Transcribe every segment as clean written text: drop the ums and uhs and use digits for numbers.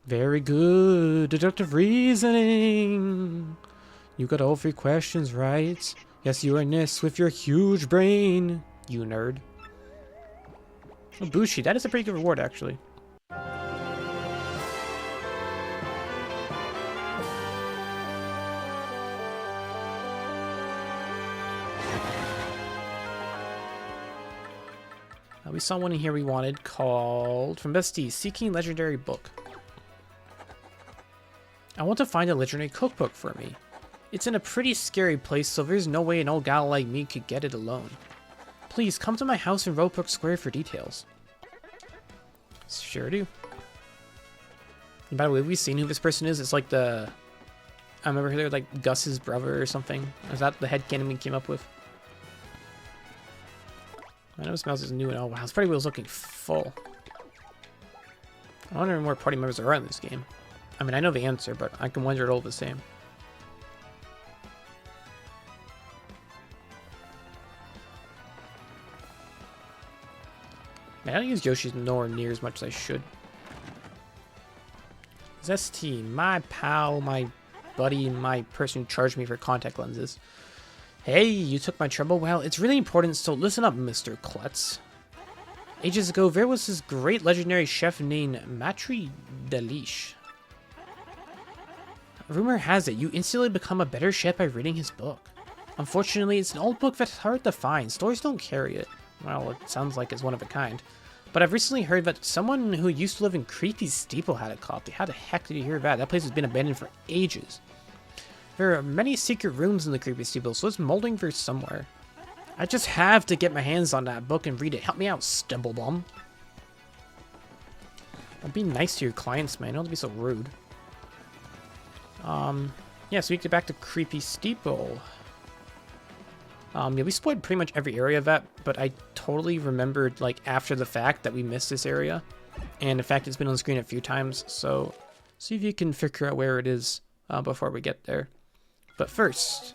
Very good. Deductive reasoning. You got all 3 questions right. Yes, you are Nis with your huge brain. You nerd. Oh, Bushi, that is a pretty good reward, actually. We saw one in here we wanted called, from Zess T, Seeking Legendary Book. I want to find a legendary cookbook for me. It's in a pretty scary place, so there's no way an old gal like me could get it alone. Please come to my house in Rogueport Square for details. Sure do. And by the way, have we seen who this person is? It's like the... I remember they're like Gus's brother or something. Is that the headcanon we came up with? I know Mowz is new and oh wow, his party wheel's looking full. I wonder how more party members there are in this game. I mean, I know the answer, but I can wonder it all the same. Man, I don't use Yoshi's nowhere near as much as I should. Zess T, my pal, my buddy, my person who charged me for contact lenses. Hey, you took my trouble? Well, it's really important, so listen up, Mr. Klutz. Ages ago, there was this great legendary chef named Matri Delish. Rumor has it, you instantly become a better chef by reading his book. Unfortunately, it's an old book that's hard to find. Stores don't carry it. Well, it sounds like it's one of a kind. But I've recently heard that someone who used to live in Creepy Steeple had a copy. How the heck did you hear that? That place has been abandoned for ages. There are many secret rooms in the Creepy Steeple, so it's molding for somewhere. I just have to get my hands on that book and read it. Help me out, Stumblebum. Be nice to your clients, man. Don't be so rude. Yeah, so we get back to Creepy Steeple. Yeah, we explored pretty much every area of that, but I totally remembered, like, after the fact that we missed this area. And in fact, it's been on the screen a few times, so see if you can figure out where it is before we get there. But first...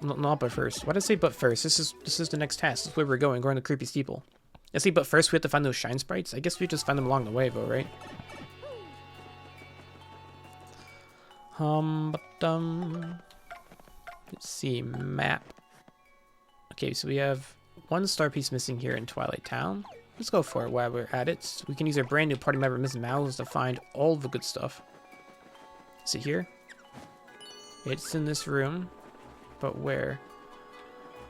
Not but first. Why did I say but first? This is the next task. This is where we're going. We're going to Creepy Steeple. I see, but first we have to find those shine sprites. I guess we just find them along the way, though, right? Let's see, map. Okay, so we have 1 star piece missing here in Twilight Town. Let's go for it while we're at it. We can use our brand new party member, Miss Mowz, to find all the good stuff. Is it here? It's in this room. But where?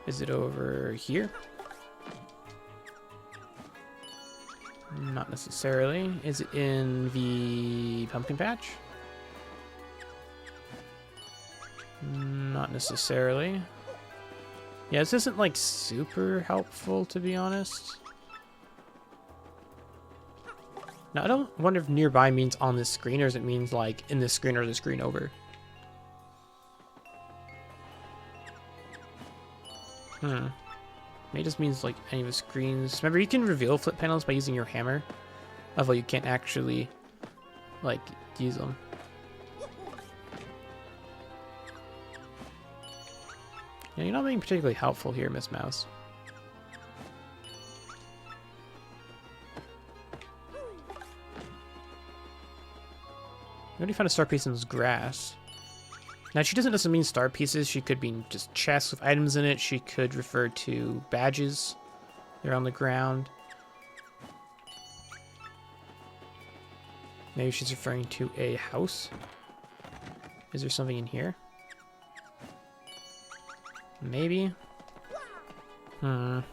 Is it over here? Not necessarily. Is it in the pumpkin patch? Not necessarily. Yeah, this isn't like super helpful, to be honest. Now, I don't wonder if nearby means on this screen, or does it means like in this screen or the screen over. Maybe it just means like any of the screens. Remember, you can reveal flip panels by using your hammer. Although you can't actually like use them. Yeah, you're not being particularly helpful here, Miss Mowz. We already found a star piece in this grass. Now, she doesn't necessarily mean star pieces. She could mean just chests with items in it. She could refer to badges. They're on the ground. Maybe she's referring to a house. Is there something in here? Maybe. I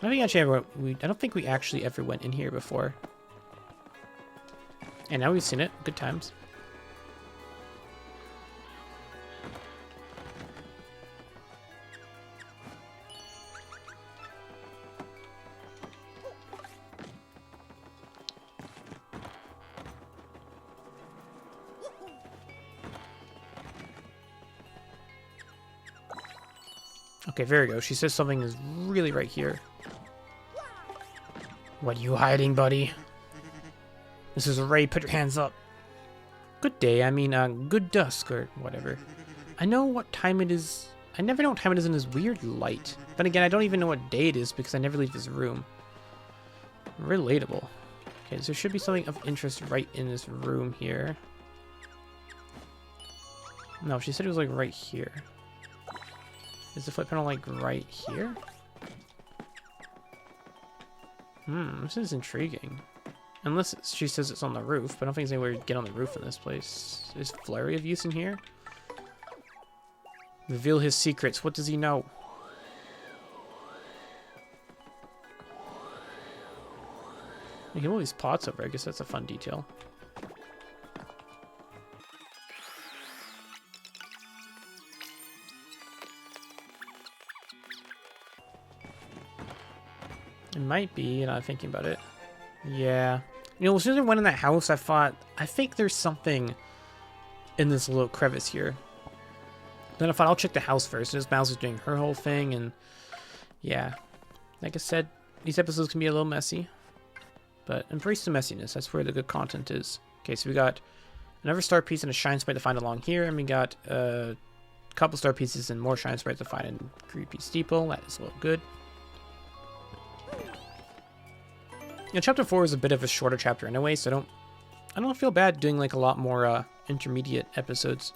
don't think we actually ever went in here before. And now we've seen it. Good times. Okay, there we go. She says something is really right here. What are you hiding, buddy? This is Ray. Put your hands up. Good day. I mean, good dusk or whatever. I know what time it is. I never know what time it is in this weird light. Then again, I don't even know what day it is because I never leave this room. Relatable. Okay, so there should be something of interest right in this room here. No, she said it was like right here. Is the flip panel like right here? This is intriguing. Unless she says it's on the roof, but I don't think there's anywhere to get on the roof in this place. Is Flurry of use in here? Reveal his secrets. What does he know? You can move these pots over. I guess that's a fun detail. It might be, and I'm thinking about it. Yeah. You know, as soon as I went in that house, I thought, I think there's something in this little crevice here. Then I thought, I'll check the house first. And as Mowz is doing her whole thing, and yeah. Like I said, these episodes can be a little messy. But embrace the messiness. That's where the good content is. Okay, so we got another star piece and a shine sprite to find along here. And we got a couple star pieces and more shine sprites to find in Creepy Steeple. That is a little good. Yeah, chapter 4 is a bit of a shorter chapter anyway, so I don't feel bad doing like a lot more intermediate episodes.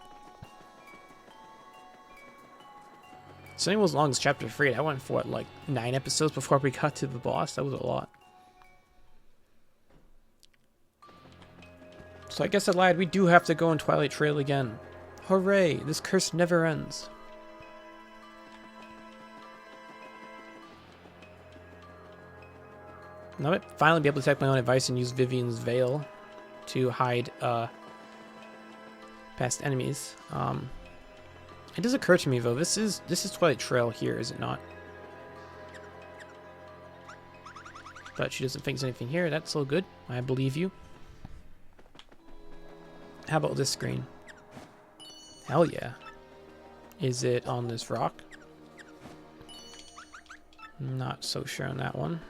So it was as long as chapter 3. I went for what, like 9 episodes before we got to the boss. That was a lot. So I guess I lied. We do have to go on Twilight Trail again. Hooray! This curse never ends. I might finally be able to take my own advice and use Vivian's Veil to hide past enemies. It does occur to me though, this is Twilight Trail here, is it not? But she doesn't think there's anything here. That's so good. I believe you. How about this screen? Hell yeah. Is it on this rock? Not so sure on that one.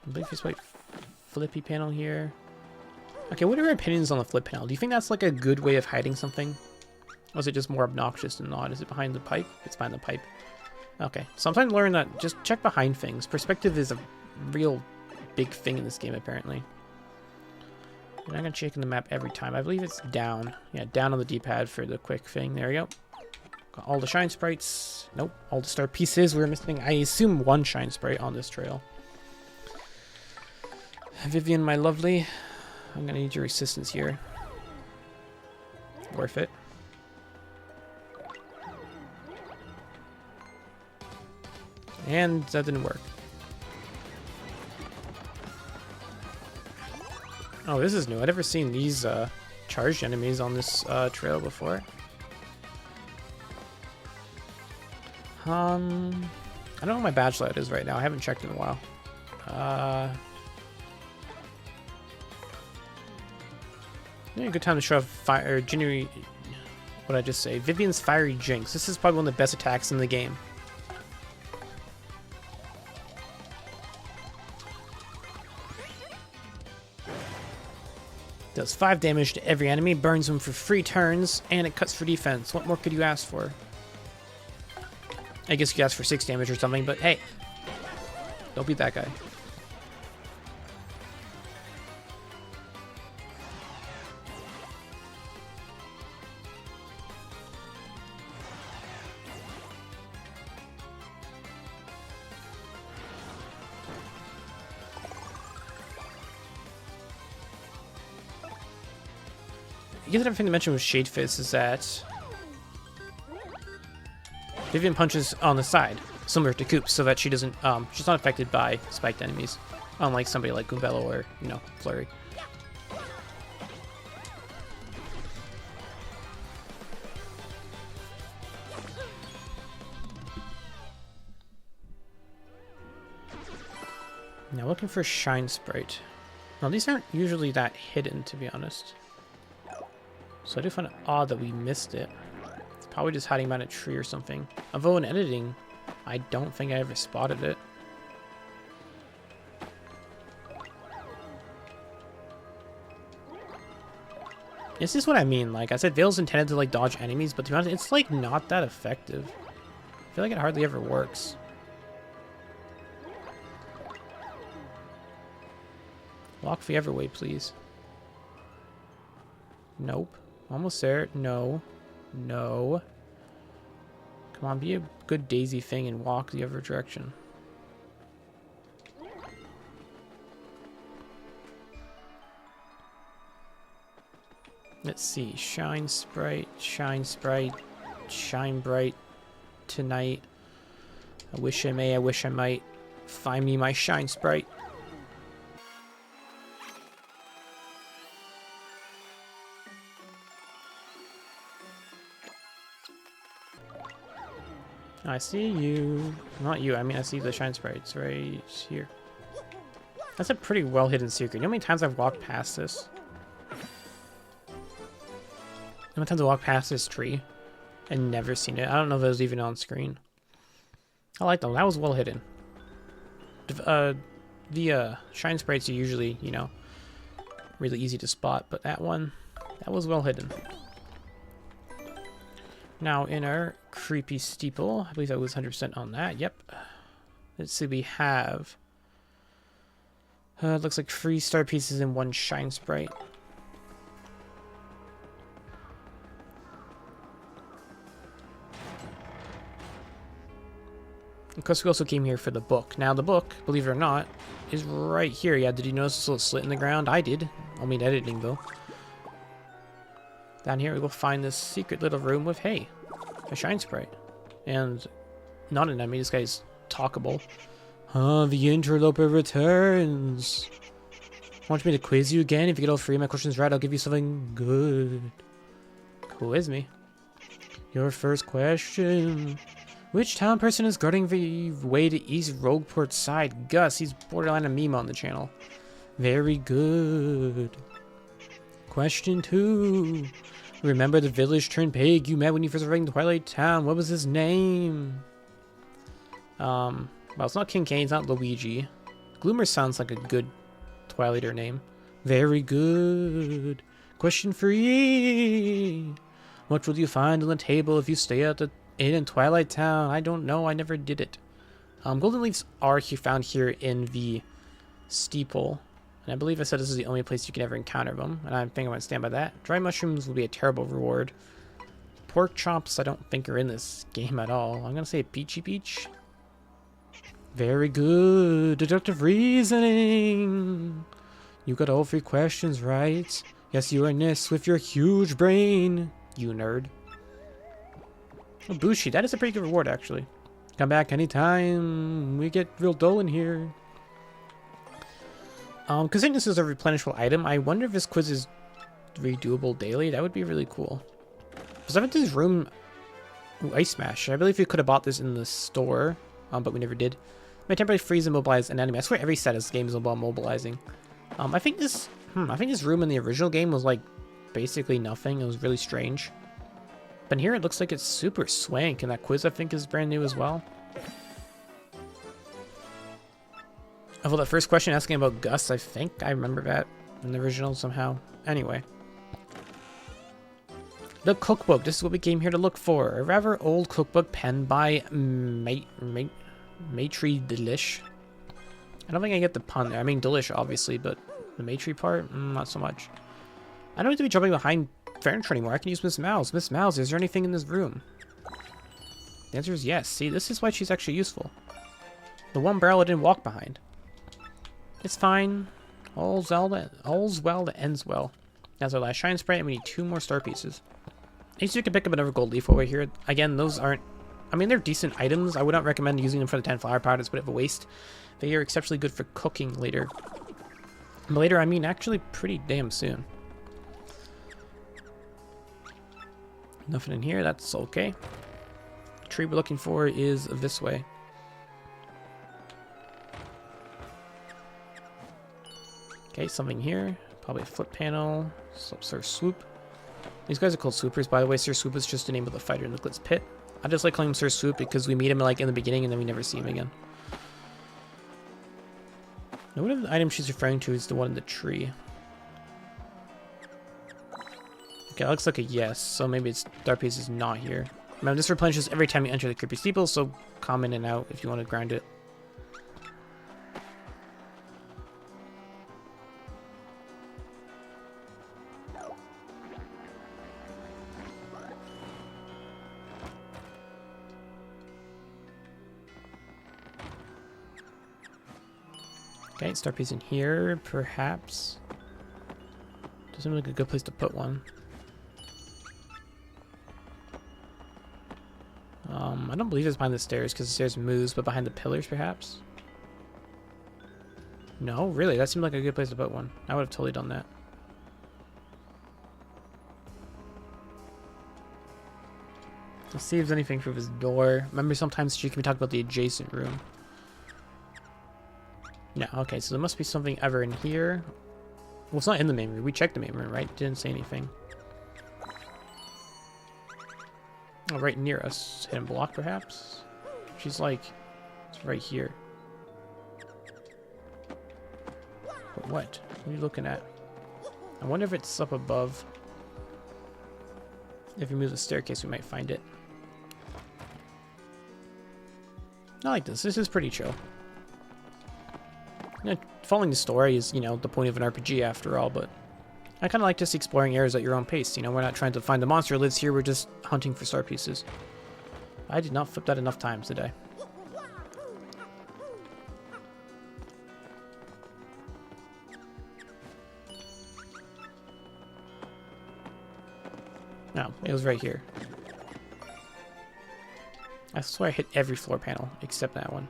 I believe this white flippy panel here. Okay, what are your opinions on the flip panel? Do you think that's like a good way of hiding something? Or is it just more obnoxious than not? Is it behind the pipe? It's behind the pipe. Okay, so I'm trying to learn that just check behind things. Perspective is a real big thing in this game, apparently. I'm not going to check in the map every time. I believe it's down. Yeah, down on the D-pad for the quick thing. There we go. Got all the shine sprites. Nope, all the star pieces. We're missing, I assume, one shine sprite on this trail. Vivian, my lovely, I'm going to need your assistance here. Worth it. And that didn't work. Oh, this is new. I've never seen these charged enemies on this trail before. I don't know what my badge layout is right now. I haven't checked in a while. Maybe a good time to show off fire. What did I just say? Vivian's Fiery Jinx. This is probably one of the best attacks in the game. Does 5 damage to every enemy, burns them for 3 turns, and it cuts for defense. What more could you ask for? I guess you could ask for 6 damage or something, but hey, don't be that guy. I guess another thing to mention with Shade Fist is that Vivian punches on the side, similar to Coop, so that she doesn't, she's not affected by spiked enemies, unlike somebody like Goombella or, you know, Flurry. Now looking for Shine Sprite. Now these aren't usually that hidden, to be honest. So I do find it odd that we missed it. It's probably just hiding behind a tree or something. Although in editing, I don't think I ever spotted it. This is what I mean. Like I said, Veil's intended to like dodge enemies, but to be honest, it's like not that effective. I feel like it hardly ever works. Walk the other way, please. Nope. Almost there. No. No. Come on, be a good Daisy thing and walk the other direction. Let's see. Shine Sprite, shine bright tonight. I wish I may, I wish I might. Find me my Shine Sprite. I see you. Not you, I mean I see the Shine Sprites right here. That's a pretty well hidden secret. You know how many times I've walked past this? How many times I walked past this tree and never seen it? I don't know if it was even on screen. I like them. That was well hidden. The Shine Sprites are usually, you know, really easy to spot, but that one, that was well hidden. Now in our Creepy Steeple, I believe I was 100% on that. Yep. Let's see, we have looks like 3 star pieces and 1 Shine Sprite. Of course, we also came here for the book. Now, the book, believe it or not, is right here. Yeah, did you notice this little slit in the ground? I did. I'll mean editing, though. Down here, we will find this secret little room with, hey, a Shine Sprite. And not an enemy. This guy's talkable. The interloper returns. Want me to quiz you again? If you get all 3 of my questions right, I'll give you something good. Quiz me. Your first question. Which town person is guarding the way to East Rogueport side? Gus, he's borderline a meme on the channel. Very good. Question 2. Remember the village turned pig you met when you first arrived in Twilight Town? What was his name? Well, it's not King Kane, it's not Luigi. Gloomer sounds like a good Twilighter name. Very good. Question 3. What will you find on the table if you stay at the inn in Twilight Town? I don't know, I never did it. Golden leaves are found here in the steeple. And I believe I said this is the only place you can ever encounter them. And I think I'm going to stand by that. Dry mushrooms will be a terrible reward. Pork chops I don't think are in this game at all. I'm going to say Peachy Peach. Very good. Deductive reasoning. You got all 3 questions right. Yes, you are Nis with your huge brain. You nerd. Oh, Bushi, that is a pretty good reward, actually. Come back anytime. We get real dull in here. Considering this is a replenishable item, I wonder if this quiz is redoable daily. That would be really cool. Because I went to this room... Ooh, Ice Smash. I believe we could have bought this in the store, but we never did. May temporarily freeze and mobilize an enemy. I swear every set of this game is about mobilizing. I think this room in the original game was like basically nothing. It was really strange. But here it looks like it's super swank, and that quiz I think is brand new as well. Although that first question asking about Gus, I think I remember that in the original somehow. Anyway. The cookbook. This is what we came here to look for. A rather old cookbook penned by Maitre Delish. I don't think I get the pun there. I mean Delish, obviously, but the Maitre part? Not so much. I don't need to be jumping behind furniture anymore. I can use Miss Mowz. Miss Mowz, is there anything in this room? The answer is yes. See, this is why she's actually useful. The one barrel I didn't walk behind. It's fine. All's well that ends well. That's our last Shine Sprite, and we need 2 more star pieces. At least you can pick up another gold leaf over here. Again, those aren't... I mean, they're decent items. I would not recommend using them for the 10 flower powder. It's a bit of a waste. They are exceptionally good for cooking later. But later, I mean actually pretty damn soon. Nothing in here. That's okay. The tree we're looking for is this way. Okay, something here. Probably a flip panel. Some sort of swoop. These guys are called swoopers, by the way. Sir Swoop is just the name of the fighter in the Glitz pit. I just like calling him Sir Swoop because we meet him like in the beginning and then we never see him again. Now, one of the items she's referring to is the one in the tree. Okay, that looks like a yes, so maybe its Dark Piece is not here. Remember, this replenishes every time you enter the Creepy Steeple, so come in and out if you want to grind it. Okay, Star Piece in here, perhaps. Doesn't look like a good place to put one. I don't believe it's behind the stairs because the stairs moves, but behind the pillars, perhaps? No, really, that seemed like a good place to put one. I would have totally done that. Let's see if there's anything through his door. Remember, sometimes she can be talking about the adjacent room. No, okay, so there must be something ever in here. Well, it's not in the main room. We checked the main room, right? Didn't say anything. Oh, right near us. Hidden block, perhaps? She's like, it's right here. But what? What are you looking at? I wonder if it's up above. If we move the staircase, we might find it. I like this. This is pretty chill. You know, following the story is, you know, the point of an RPG after all, but I kind of like just exploring areas at your own pace. You know, we're not trying to find the monster that lives here, we're just hunting for star pieces. I did not flip that enough times today. No, it was right here. I swear I hit every floor panel except that one.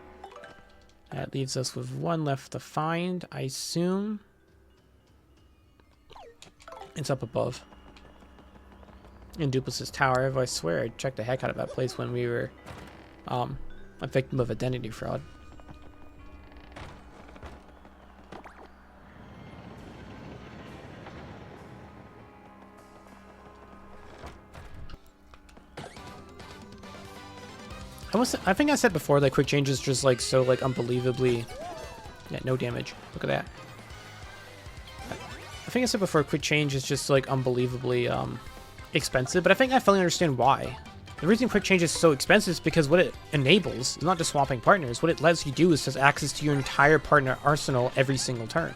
That leaves us with one left to find, I assume. It's up above. In Duplic's tower, I swear I checked the heck out of that place when we were a victim of identity fraud. I think I said before that quick change is just like so like unbelievably, yeah, no damage. Look at that. I think I said before quick change is just like unbelievably expensive, but I think I finally understand why. The reason quick change is so expensive is because what it enables is not just swapping partners. What it lets you do is just access to your entire partner arsenal every single turn.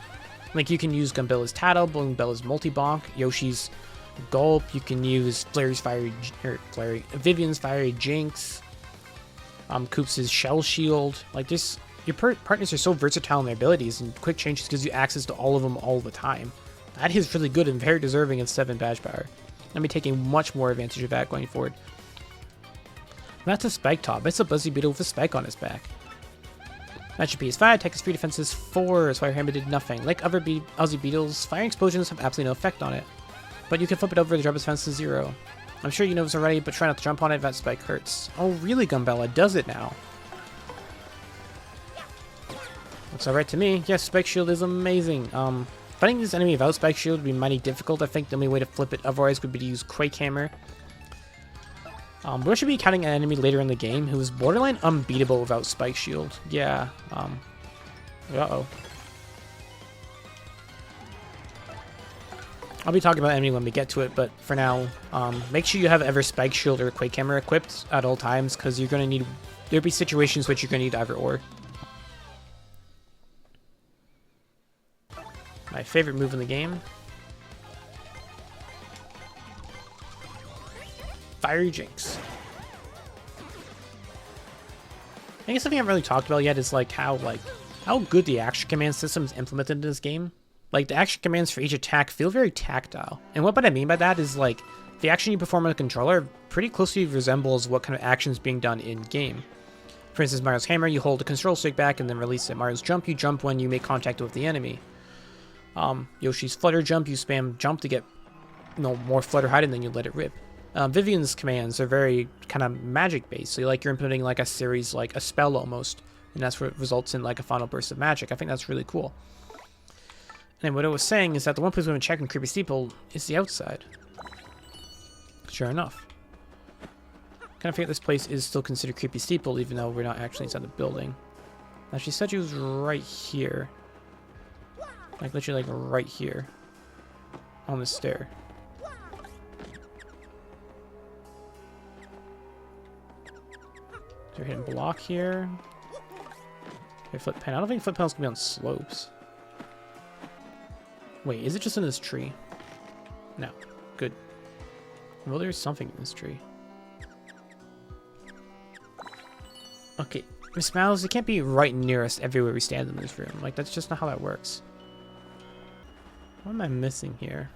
Like you can use Gumbella's Tattle, Gumbella's Multi-Bonk, Yoshi's Gulp. You can use Vivian's Fiery Jinx. Koops' Shell Shield. Like this, your partners are so versatile in their abilities, and quick change just gives you access to all of them all the time. That is really good and very deserving of 7 badge power. I'll be taking much more advantage of that going forward. That's a Spike Top. It's a Buzzy Beetle with a spike on his back. Match your PS5, attack is 3, defense is 4, Fire Hammer did nothing. Like other Aussie Beetles, fire explosions have absolutely no effect on it. But you can flip it over, the drop its defense to 0. I'm sure you know this already, but try not to jump on it if that spike hurts. Oh, really, Gumbella? Does it now? Looks alright to me. Yes, Spike Shield is amazing. Fighting this enemy without Spike Shield would be mighty difficult. I think the only way to flip it otherwise would be to use Quake Hammer. We should be counting an enemy later in the game who is borderline unbeatable without Spike Shield. Yeah, uh-oh. I'll be talking about enemy when we get to it, but for now, make sure you have ever Spike Shield or Quake Hammer equipped at all times, because you're going to need, there'll be situations which you're going to need either or. My favorite move in the game. Fiery Jinx. I guess something I haven't really talked about yet is like how good the action command system is implemented in this game. Like, the action commands for each attack feel very tactile. And what I mean by that is, like, the action you perform on the controller pretty closely resembles what kind of action is being done in-game. For instance, Mario's Hammer, you hold the control stick back and then release it. Mario's Jump, you jump when you make contact with the enemy. Yoshi's Flutter Jump, you spam jump to get, you know, more flutter height and then you let it rip. Vivian's commands are very kind of magic-based, so you're implementing, like, a series, like, a spell almost. And that's what results in, like, a final burst of magic. I think that's really cool. And what I was saying is that the one place we want to check in Creepy Steeple is the outside. Sure enough. Kind of figure this place is still considered Creepy Steeple, even though we're not actually inside the building. Now, she said she was right here. Like, literally, like, right here. On the stair. there a hidden block here? Okay, flip pen. I don't think flip pen's gonna be on slopes. Wait, is it just in this tree? No. Good. Well, there's something in this tree. Okay, Miss Mowz, it can't be right near us everywhere we stand in this room. Like, that's just not how that works. What am I missing here?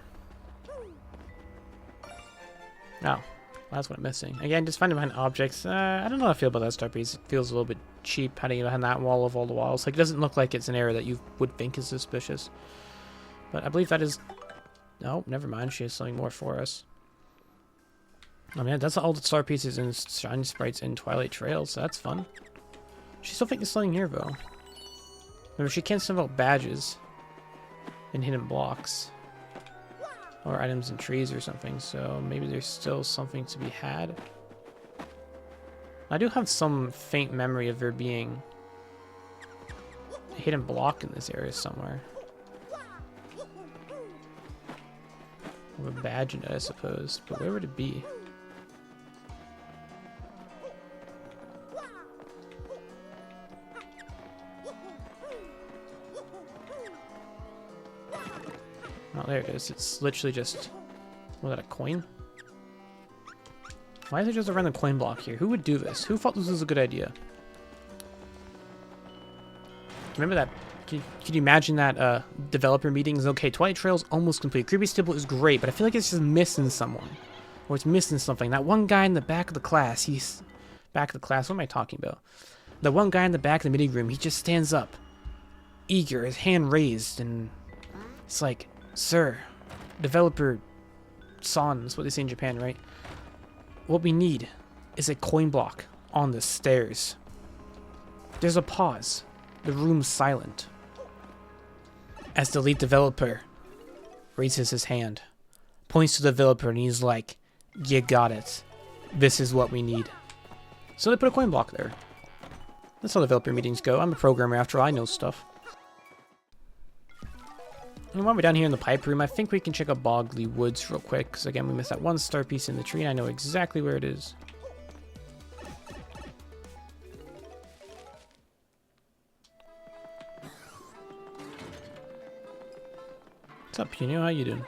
Oh, that's what I'm missing. Again, just finding behind objects. I don't know how I feel about that star piece. It feels a little bit cheap hiding behind that wall of all the walls. Like, it doesn't look like it's an area that you would think is suspicious. But I believe that is... Oh, never mind. She has something more for us. Oh man, that's all the star pieces and shiny sprites in Twilight Trail, so that's fun. She's still thinking something here, though. Remember, she can't send out badges and hidden blocks. Or items in trees or something, so maybe there's still something to be had. I do have some faint memory of there being a hidden block in this area somewhere. Or a badge in it, I suppose. But where would it be? Oh, there it is. It's literally just... Was that a coin? Why is there just a random coin block here? Who would do this? Who thought this was a good idea? Remember that? Can you imagine that developer meetings? Okay, Twilight Trail's almost complete. Creepy Steeple is great, but I feel like it's just missing someone. Or it's missing something. That one guy in the back of the class, he's... Back of the class? What am I talking about? The one guy in the back of the meeting room, he just stands up. Eager, his hand raised, and... It's like... Sir, developer son, that's what they say in Japan, right? What we need is a coin block on the stairs. There's a pause. The room's silent. As the lead developer raises his hand, points to the developer, and he's like, "You got it. This is what we need." So they put a coin block there. That's how developer meetings go. I'm a programmer after all, I know stuff. And while we're down here in the pipe room, I think we can check out Boggly Woods real quick, because again, we missed that one star piece in the tree, and I know exactly where it is. What's up, Pino? How you doing?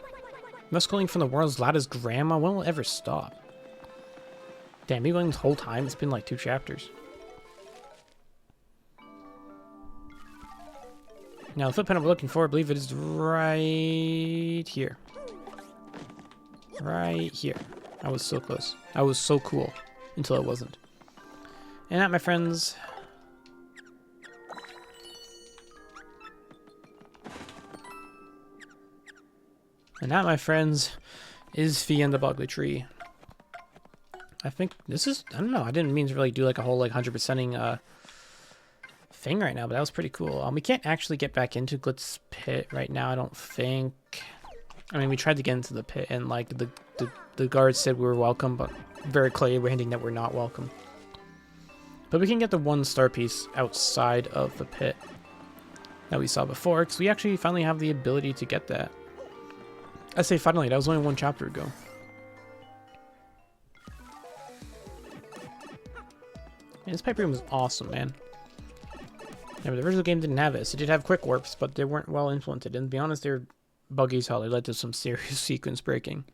Muscling from the world's loudest grandma? When will it ever stop? Damn, me going this whole time? It's been like 2 chapters. Now, the footprint we're looking for, I believe it is right here. Right here. I was so close. I was so cool until it wasn't. And that, my friends... And that, my friends, is the end of Boggly Tree. I think this is... I don't know. I didn't mean to really do like a whole like 100%ing thing right now, but that was pretty cool. We can't actually get back into Glitz pit right now, I don't think. I mean, we tried to get into the pit, and like the guards said we were welcome, but very clearly we're hinting that we're not welcome. But we can get the 1 star piece outside of the pit that we saw before, because we actually finally have the ability to get that. I say finally, that was only 1 chapter ago. Man, this pipe room is awesome, man. Yeah, but the original game didn't have this. It did have quick warps, but they weren't well implemented. And to be honest, they're buggy as hell. They led to some serious sequence breaking.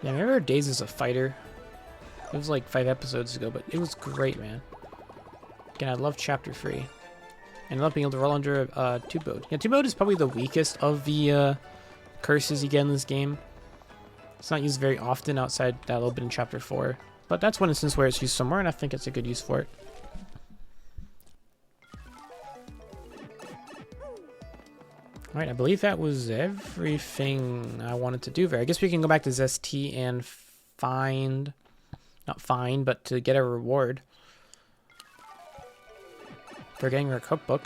Yeah, I remember Days as a Fighter. It was like 5 episodes ago, but it was great, man. Again, I love Chapter 3. And I love being able to roll under Tube Mode. Yeah, Tube Mode is probably the weakest of the curses you get in this game. It's not used very often outside that little bit in Chapter 4. But that's one instance where it's used somewhere, and I think it's a good use for it. Alright, I believe that was everything I wanted to do there. I guess we can go back to Zess T and find... Not find, but to get a reward for getting her cookbook.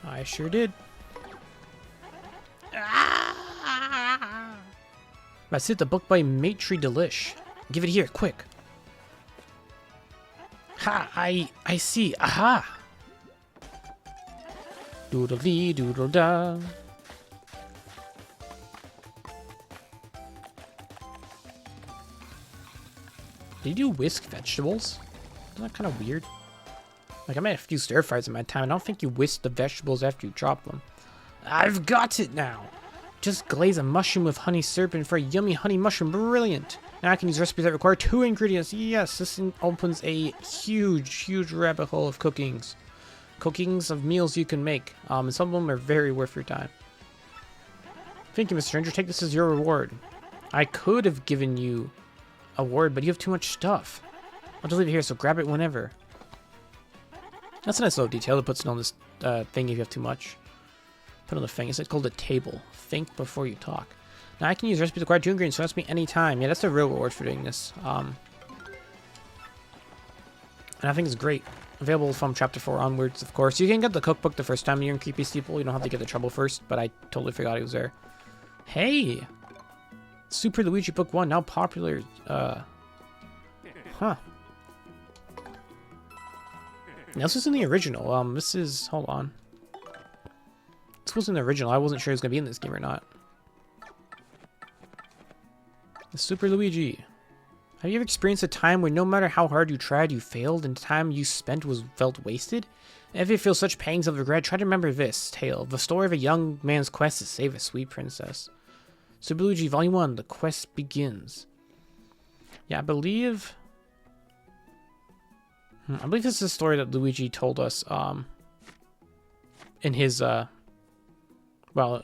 I sure did. That's it, the book by Matry Delish. Give it here, quick. Ha! I see. Aha! Doodle-dee, doodle-da. Did you whisk vegetables? Isn't that kind of weird? Like, I made a few stir fries in my time. I don't think you whisk the vegetables after you drop them. I've got it now! Just glaze a mushroom with honey syrup and for a yummy honey mushroom. Brilliant! Now I can use recipes that require 2 ingredients. Yes, this opens a huge rabbit hole of cookings. Cookings of meals you can make. And some of them are very worth your time. Thank you, Mr. Stranger. Take this as your reward. I could have given you a word, but you have too much stuff. I'll just leave it here, so grab it whenever. That's a nice little detail that puts it on this thing if you have too much. Put on the thing. It's called a table. Think before you talk. Now I can use recipes required 2 ingredients, so that's me anytime. Yeah, that's the real reward for doing this. And I think it's great. Available from chapter 4 onwards, of course. You can get the cookbook the first time you're in Creepy Steeple. You don't have to get the trouble first, but I totally forgot he was there. Hey! Super Luigi Book 1, now popular. Huh. Now, this is in the original. This is... Hold on. This was in the original. I wasn't sure it was going to be in this game or not. The Super Luigi. Have you ever experienced a time where no matter how hard you tried, you failed, and the time you spent felt wasted? If you feel such pangs of regret, try to remember this tale. The story of a young man's quest to save a sweet princess. Super Luigi Volume 1, The Quest Begins. Yeah, I believe this is a story that Luigi told us, in his, well,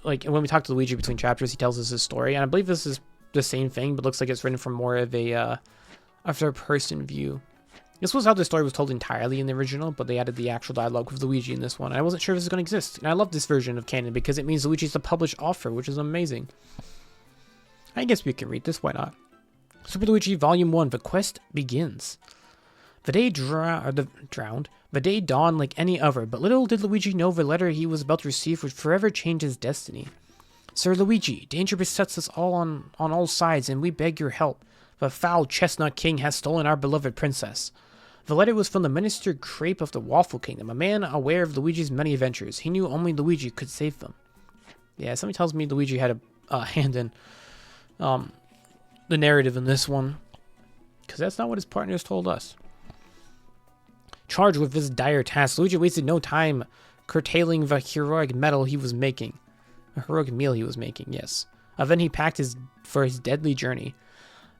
like, when we talk to Luigi between chapters, he tells us his story, and I believe this is the same thing, but looks like it's written from more of a third-person view. This was how the story was told entirely in the original, but they added the actual dialogue with Luigi in this one, and I wasn't sure if this was going to exist. And I love this version of canon because it means Luigi's the published author, which is amazing. I guess we can read this, why not? Super Luigi Volume 1, The Quest Begins. The day drowned. The day dawned like any other, but little did Luigi know the letter he was about to receive would forever change his destiny. Sir Luigi, danger besets us all on all sides, and we beg your help. The foul Chestnut King has stolen our beloved princess. The letter was from the Minister Crepe of the Waffle Kingdom, a man aware of Luigi's many adventures. He knew only Luigi could save them. Yeah, somebody tells me Luigi had a hand in the narrative in this one, because that's not what his partners told us. Charged with this dire task, Luigi wasted no time curtailing the heroic meal he was making. Yes. Then he packed for his deadly journey.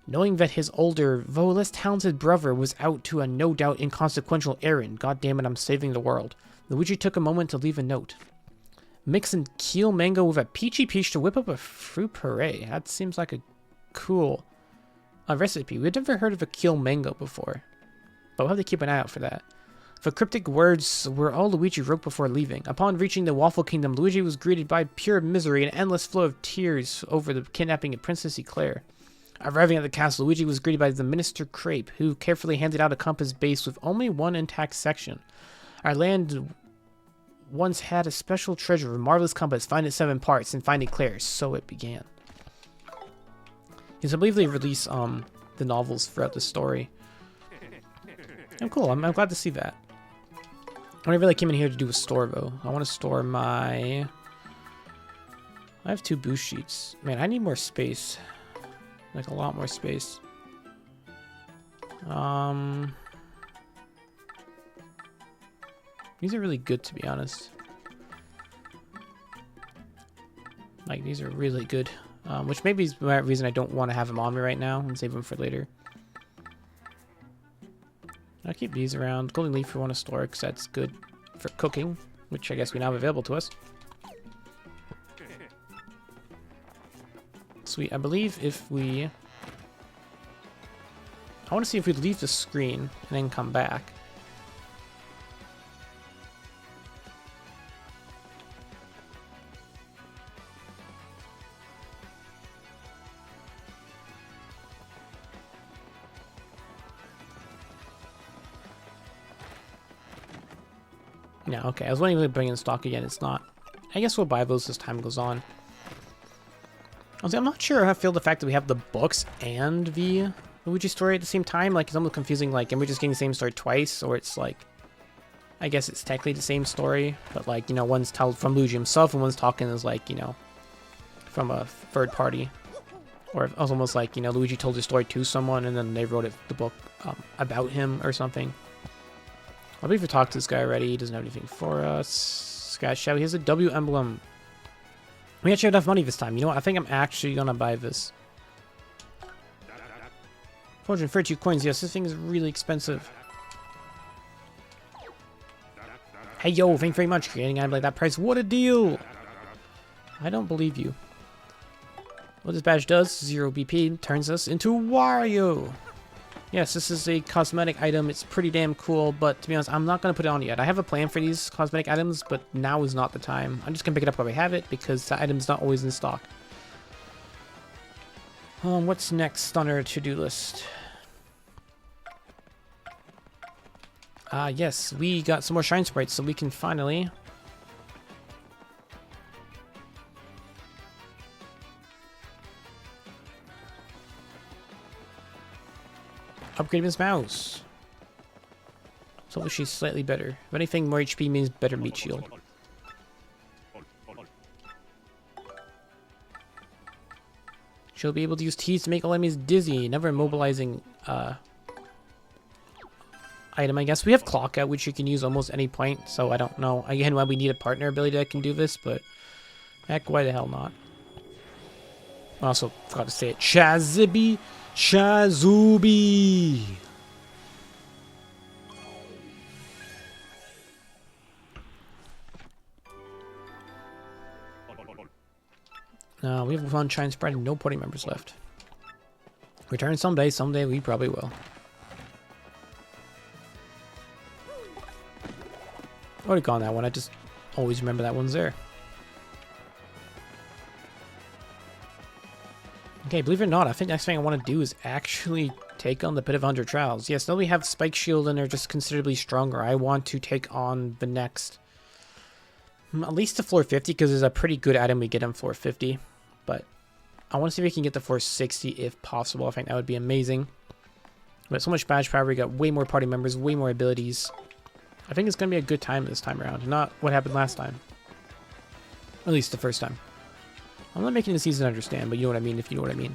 Knowing that his older, though less talented brother was out to a no doubt inconsequential errand, God damn it, I'm saving the world, Luigi took a moment to leave a note. Mix and keel mango with a peachy peach to whip up a fruit puree. That seems like a cool recipe. We've never heard of a keel mango before, but we'll have to keep an eye out for that. The cryptic words were all Luigi wrote before leaving. Upon reaching the Waffle Kingdom, Luigi was greeted by pure misery and an endless flow of tears over the kidnapping of Princess Eclair. Arriving at the castle, Luigi was greeted by the Minister Crepe, who carefully handed out a compass base with only one intact section. Our land once had a special treasure, a marvelous compass. Find its 7 parts and find Eclair. So it began. Yes, I believe they release the novels throughout the story. I'm cool. I'm glad to see that. I really came in here to do a store, though. I want to store my... I have 2 boost sheets. Man, I need more space. Like, a lot more space. These are really good, to be honest. Like, these are really good. Which maybe is the reason I don't want to have them on me right now and save them for later. I'll keep these around. Golden leaf we want to store because that's good for cooking, which I guess we now have available to us. Sweet. I believe if we... I want to see if we leave the screen and then come back. Yeah, okay. I was waiting to bring in stock again. It's not. I guess we'll buy those as time goes on. I'm not sure how I feel the fact that we have the books and the Luigi story at the same time? Like, it's almost confusing. Like, am we just getting the same story twice? Or it's like, I guess it's technically the same story, but like, you know, one's told from Luigi himself and one's talking as like, you know, from a third party. Or it was almost like, you know, Luigi told his story to someone and then they wrote the book about him or something. I believe we talked to this guy already. He doesn't have anything for us. Sky Shadow. He has a W emblem. We actually have enough money this time. You know what? I think I'm actually going to buy this. 432 coins. Yes, this thing is really expensive. Hey, yo, thank you very much for getting out like that price. What a deal! I don't believe you. What this badge does, 0 BP, turns us into Wario. Yes, this is a cosmetic item. It's pretty damn cool, but to be honest, I'm not going to put it on yet. I have a plan for these cosmetic items, but now is not the time. I'm just going to pick it up while I have it, because the item's not always in stock. What's next on our to-do list? Yes, we got some more Shine Sprites, so we can finally... upgrade Miss Mowz. So she's slightly better. If anything, more HP means better meat shield. She'll be able to use T's to make all enemies dizzy. Another immobilizing item, I guess. We have Clock Out, which you can use almost any point, so I don't know again why we need a partner ability that can do this, but heck, why the hell not? I also forgot to say it. Shazubi! Shazubi! We have one Shine Sprite and no party members left. Return someday, someday we probably will. Already gone that one, I just always remember that one's there. Okay, believe it or not, I think the next thing I want to do is actually take on the Pit of 100 Trials. Yes, now we have Spike Shield and they're just considerably stronger. I want to take on the next... at least to floor 50, because there's a pretty good item we get on floor 50. But I want to see if we can get to floor 60 if possible. I think that would be amazing. But so much badge power, we got way more party members, way more abilities. I think it's going to be a good time this time around, not what happened last time. At least the first time. I'm not making this easy to understand, but you know what I mean if you know what I mean.